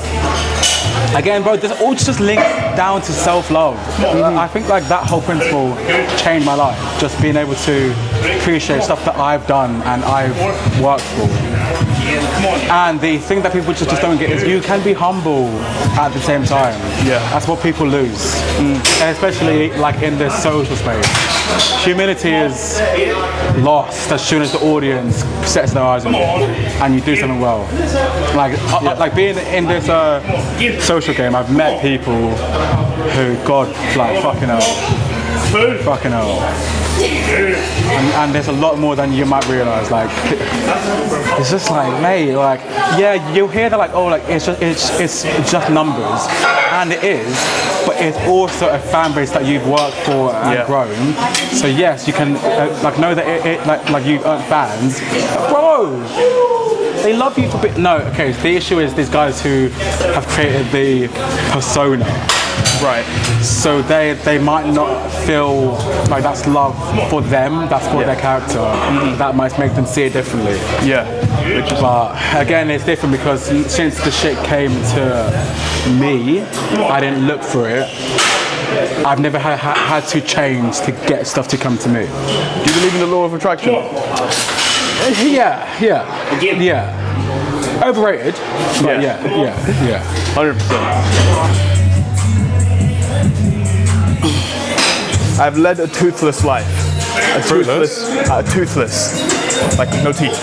Again, bro, this all just links down to self-love. I think like that whole principle changed my life. Just being able to appreciate stuff that I've done and I've worked for. And the thing that people just don't get is you can be humble at the same time.
Yeah.
That's what people lose. And especially like in this social space. Humility is lost as soon as the audience sets their eyes on you and you do something well. Like being in this social game, I've met people who, God, like fucking hell. And there's a lot more than you might realise. Like, it's just like, mate, like, yeah, you'll hear that like, oh, like it's just numbers, and it is, but it's also a fan base that you've worked for and grown. So yes, you can like know that like you've earned fans, bro. They love you for no. Okay, the issue is these guys who have created the persona. Right. So they might not feel like that's love for them, that's for their character. That might make them see it differently.
Yeah.
But again, it's different because since the shit came to me, I didn't look for it. I've never had to change to get stuff to come to me.
Do you believe in the law of attraction?
Yeah. Overrated, but yeah.
100%. I've led a toothless life. Toothless, like no teeth.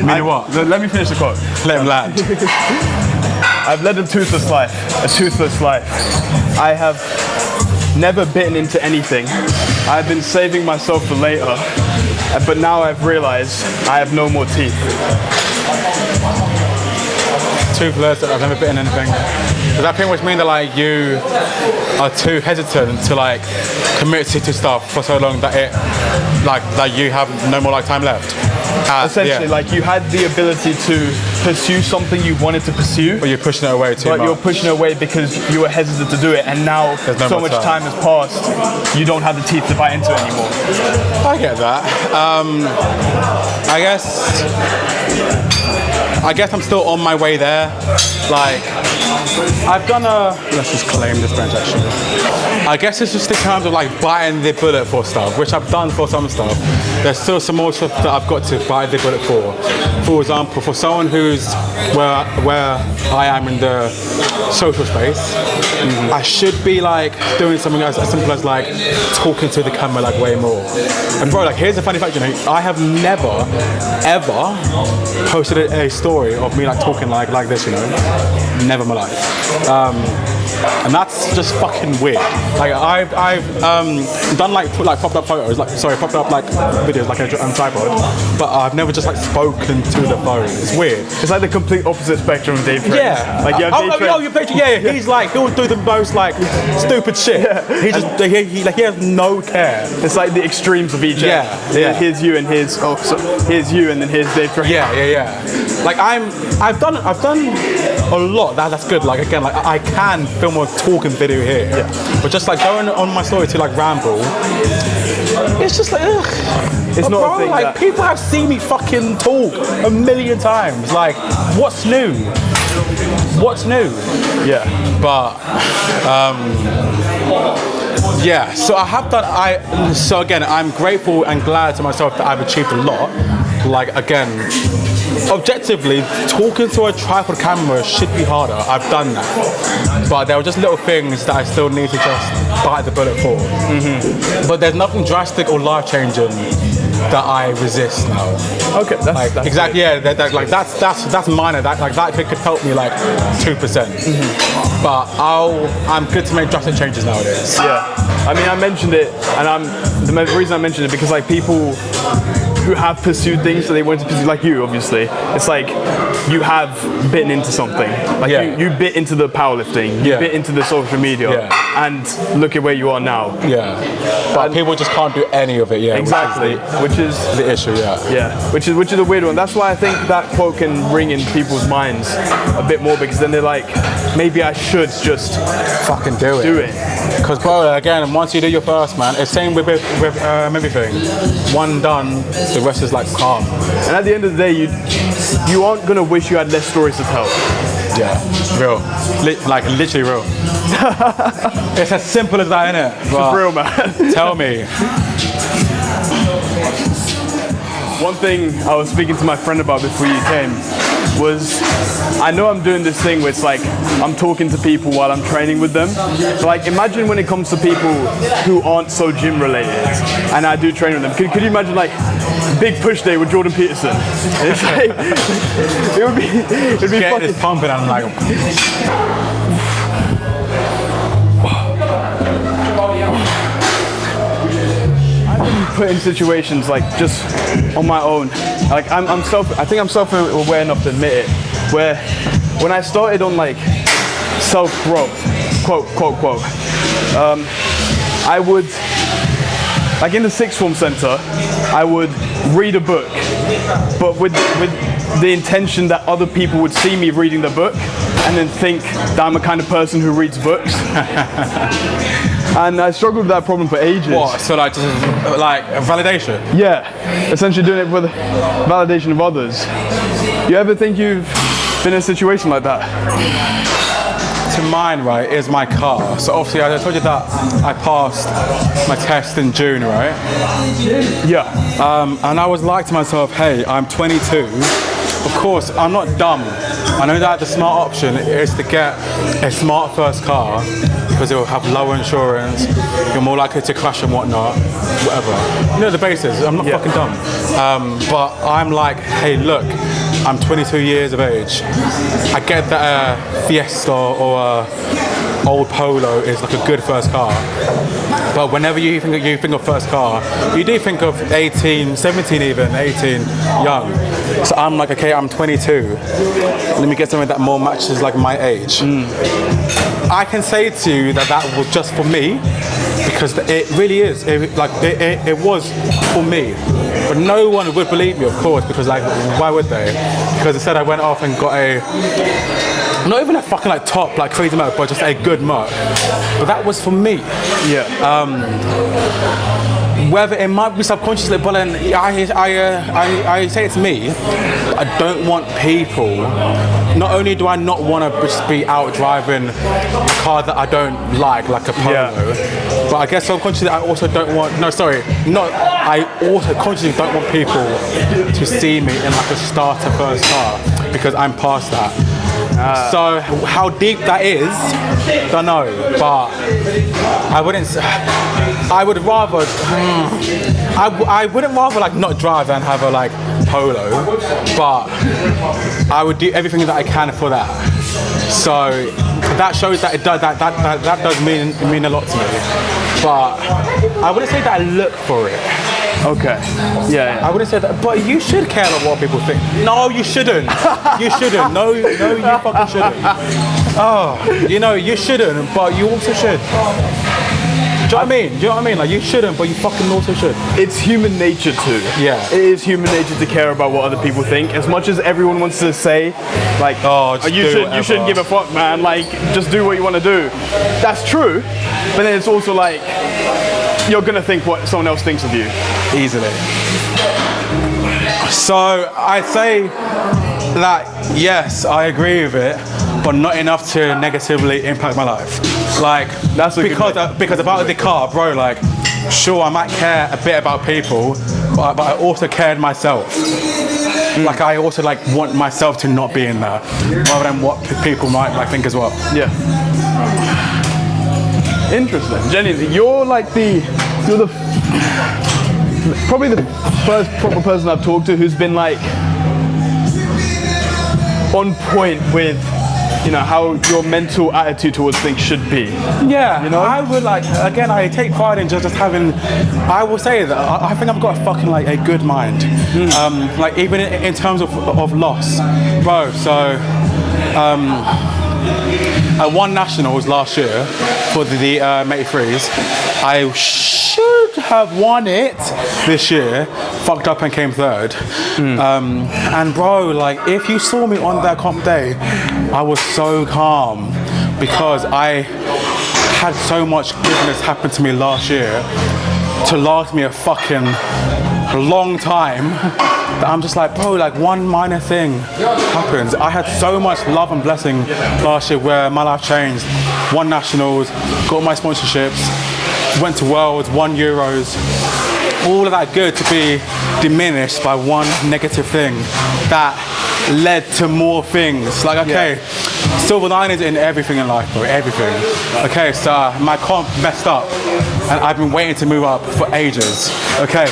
Meaning what?
Let me finish the quote.
Let him land.
I've led a toothless life. I have never bitten into anything. I've been saving myself for later, but now I've realized I have no more teeth.
Toothless, I've never bitten anything. Does that pretty much mean that like you are too hesitant to like commit to stuff for so long that that you have no more like time left?
Essentially, like you had the ability to pursue something you wanted to pursue.
But you're pushing it away too much.
But you're pushing it away because you were hesitant to do it, and now so much time has passed, you don't have the teeth to bite into it anymore.
I get that. I guess I'm still on my way there. Like, I've done let's just claim this bench actually. I guess it's just in terms of like biting the bullet for stuff, which I've done for some stuff. There's still some more stuff that I've got to bite the bullet for. For example, for someone who's where I am in the social space, I should be like doing something as simple as like talking to the camera like way more. And bro, like here's the funny fact, you know, I have never ever posted a story of me like talking like this, you know, never in my life. And that's just fucking weird. Like I've done like popped up photos, popped up like videos like on tripod, but I've never just like spoken to the phone. It's weird.
It's like the complete opposite spectrum of day friends.
Yeah.
Like you have day friends.
Your picture. Yeah. He's like he'll do the most like stupid shit. Yeah. He just he has no care.
It's like the extremes of each end. Yeah. Here's you and here's here's you and then here's day friend.
Yeah. Like I've done a lot. That's good. Like again, like I can film a talking video here. Yeah. But just like going on my story to like ramble, it's just like ugh.
It's not a thing.
Like people have seen me fucking talk a million times. Like, what's new? What's new?
Yeah.
But yeah. So I have done. So again, I'm grateful and glad to myself that I've achieved a lot. Like again, objectively, talking to a tripod camera should be harder. I've done that. But there were just little things that I still need to just bite the bullet for. Mm-hmm. But there's nothing drastic or life-changing that I resist now.
Okay, that's
exactly. Great. Yeah, that's minor. That could help me like 2%. Mm-hmm. But I'm good to make drastic changes nowadays.
Yeah, I mean, I mentioned it, and the reason I mentioned it because like people who have pursued things that they want to pursue, like you, obviously, it's like you have bitten into something. Like you bit into the powerlifting, you bit into the social media, and look at where you are now.
Yeah, but people just can't do any of it. Yeah,
exactly. Which is
the issue. Yeah,
which is a weird one. That's why I think that quote can ring in people's minds a bit more, because then they're like, maybe I should just
fucking do it. Because bro, again, once you do your first, man, it's same with everything. One done, the rest is like calm.
And at the end of the day, you aren't gonna wish you had less stories to tell.
Yeah, real, like literally real. It's as simple as that, innit?
It's real, man.
Tell me.
One thing I was speaking to my friend about before you came was, I know I'm doing this thing where it's like I'm talking to people while I'm training with them. But like imagine when it comes to people who aren't so gym related and I do train with them. Could you imagine like big push day with Jordan Peterson? It's like, it would be fucking
this pumping and I'm like
put in situations like just on my own. Like I think I'm self-aware enough to admit it, where when I started on like self-growth, quote, I would, like in the sixth form center, I would read a book, but with the intention that other people would see me reading the book and then think that I'm a kind of person who reads books. And I struggled with that problem for ages.
What? So like just like a validation?
Yeah, essentially doing it for the validation of others. You ever think you've been in a situation like that?
To mine, right, is my car. So obviously I told you that I passed my test in June, right?
Yeah.
And I was like to myself, hey, I'm 22. Of course, I'm not dumb. I know that the smart option is to get a smart first car because it will have lower insurance, you're more likely to crash and whatnot, whatever. You know the basis, I'm not fucking dumb. But I'm like, hey look, I'm 22 years of age. I get that a Fiesta or a old Polo is like a good first car. But whenever you think of first car, you do think of 18, 17 even, 18, young. So I'm like, okay, I'm 22. Let me get something that more matches like my age. I can say to you that was just for me, because it really is. It was for me, but no one would believe me, of course, because like, why would they? Because instead I went off and got not even a fucking like top like crazy mark, but just a good mark. But that was for me.
Yeah.
Whether it might be subconsciously, but then I say it's me. I don't want people. Not only do I not want to just be out driving a car that I don't like a Polo, but I guess subconsciously I also don't want. No, sorry, not. I also consciously don't want people to see me in like a starter first car because I'm past that. So how deep that is, don't know, but I wouldn't. I would rather. I wouldn't rather like not drive and have a like Polo, but I would do everything that I can for that. So that shows that it does that does mean a lot to me. But I wouldn't say that I look for it.
Okay. Yeah.
I wouldn't say that, but you should care about what people think. No, you shouldn't. You shouldn't. No, you fucking shouldn't. Oh, you shouldn't, but you also should. Do you know what I mean? Do you know what I mean? Like, you shouldn't, but you fucking also should.
It's human nature to.
Yeah.
It is human nature to care about what other people think. As much as everyone wants to say, like, you shouldn't give a fuck, man. Like, just do what you want to do. That's true. But then it's also like, you're gonna think what someone else thinks of you.
Easily. So I'd say that yes, I agree with it, but not enough to negatively impact my life. Like
that's
because about the car, bro. Like, sure, I might care a bit about people, but I also cared myself. Like I also like want myself to not be in there, rather than what people might like think as well.
Yeah. Interesting. Genuinely, you're probably the first proper person I've talked to who's been like on point with, how your mental attitude towards things should be.
Yeah, I would again, I take pride in just having, I will say that I think I've got a good mind. Like even in terms of loss, bro. So, I won nationals last year for the 83s. I should have won it this year, fucked up and came third. And bro, like if you saw me on that comp day, I was so calm because I had so much goodness happen to me last year to last me a fucking long time. I'm just like, bro, like one minor thing happens. I had so much love and blessing last year where my life changed. Won nationals, got my sponsorships, went to Worlds, won Euros. All of that good to be diminished by one negative thing that led to more things. Like, okay, silver linings in everything in life, bro, everything. Okay, so my comp messed up and I've been waiting to move up for ages. Okay,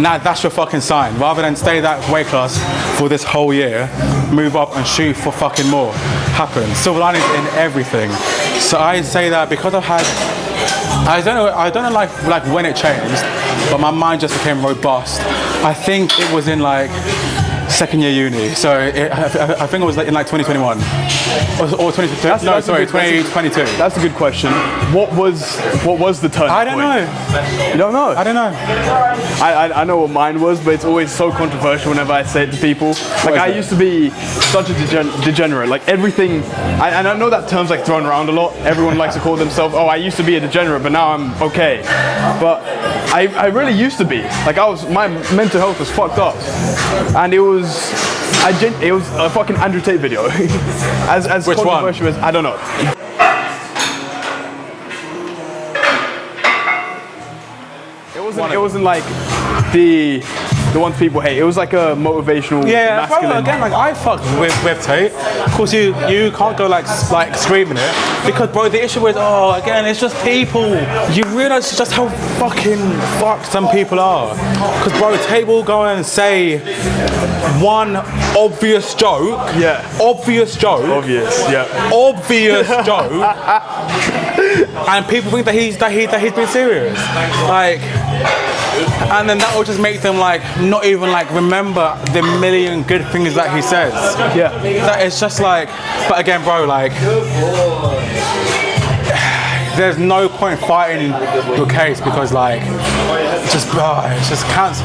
now that's your fucking sign. Rather than stay that weight class for this whole year, move up and shoot for fucking more. Happens. Silver linings in everything. So I say that because I've had, I don't know like when it changed, but my mind just became robust. I think it was in like second year uni, so I think it was like in like 2021 or 2022. No, sorry, 2022.
That's a good question. What was the turning
I don't
point?
know.
You don't know?
I don't know.
I know what mine was, but it's always so controversial whenever I say it to people. Like I used to be such a degenerate. Like everything, and I know that term's like thrown around a lot. Everyone likes to call themselves, oh, I used to be a degenerate, but now I'm okay. But I really used to be. Like my mental health was fucked up, and it was a fucking Andrew Tate video. as
Which
controversial
one?
as, I don't know. It wasn't like the ones people hate. It was like a motivational, masculine.
Bro, again, like I fucked with Tate. Of course, you can't go like screaming it because, bro, the issue is, again, it's just people. You realise just how fucking fucked some people are. Because, bro, Tate will go and say one obvious joke.
Yeah.
Obvious joke.
Obvious. Yeah.
Obvious joke. And people think that he's being serious. Like. And then that will just make them like not even like remember the million good things that he says. Yeah. That it's just like, but again, bro, like there's no point fighting your case because like it just counts.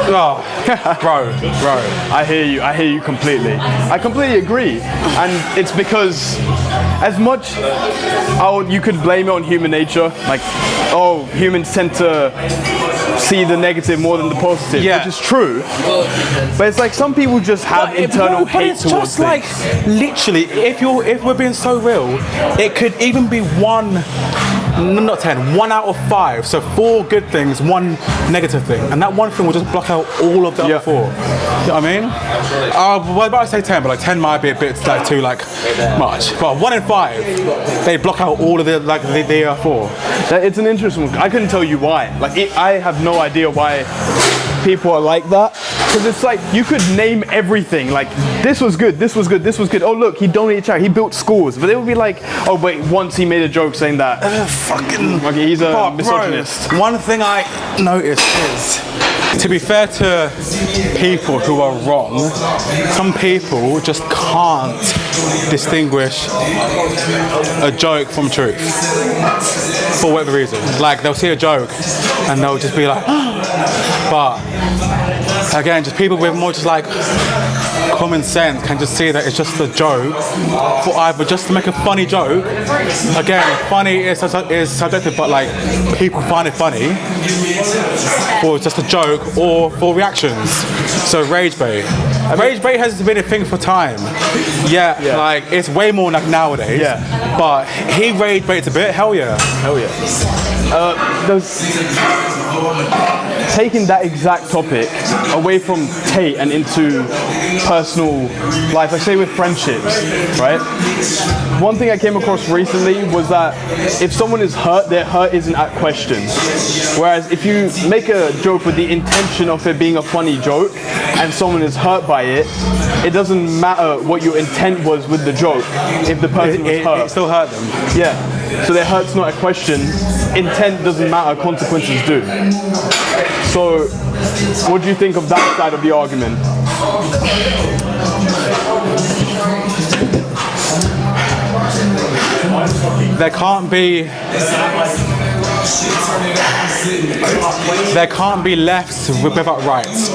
Oh, bro.
I hear you completely. I completely agree, and it's because as much you could blame it on human nature, like humans tend to see the negative more than the positive, which is true. But it's like some people just have internal hate towards things.
Like literally, if we're being so real, it could even be 1 out of 5. So 4 good things, 1 negative thing, and that 1 thing will just block out all of the other 4. You know what I mean? Well, about to say 10, but like 10 might be a bit like too like much. But 1 in 5, they block out all of the 4.
It's an interesting one. I couldn't tell you why. Like I have no idea why people are like that. Because it's like you could name everything. Like this was good, this was good, this was good. Oh look, he donated charity, he built schools. But they would be like, oh wait, once he made a joke saying that. Okay, he's a misogynist.
Bro, one thing I noticed is, to be fair to people who are wrong, some people just can't distinguish a joke from truth for whatever reason. Like they'll see a joke and they'll just be like, but again, just people with more just like common sense can just see that it's just a joke for either just to make a funny joke. Again, funny is subjective, but like people find it funny for just a joke or for reactions. So rage bait. Rage bait has been a thing for time. Yeah. Like it's way more like nowadays.
Yeah.
But he rage baits a bit. Hell yeah.
Taking that exact topic away from Tate and into personal life, I say with friendships, right? One thing I came across recently was that if someone is hurt, their hurt isn't at question. Whereas if you make a joke with the intention of it being a funny joke and someone is hurt by it, it doesn't matter what your intent was with the joke if the person was hurt.
It still hurt them.
Yeah. So their hurt's not a question. Intent doesn't matter, consequences do. So, what do you think of that side of the argument?
There can't be lefts without rights.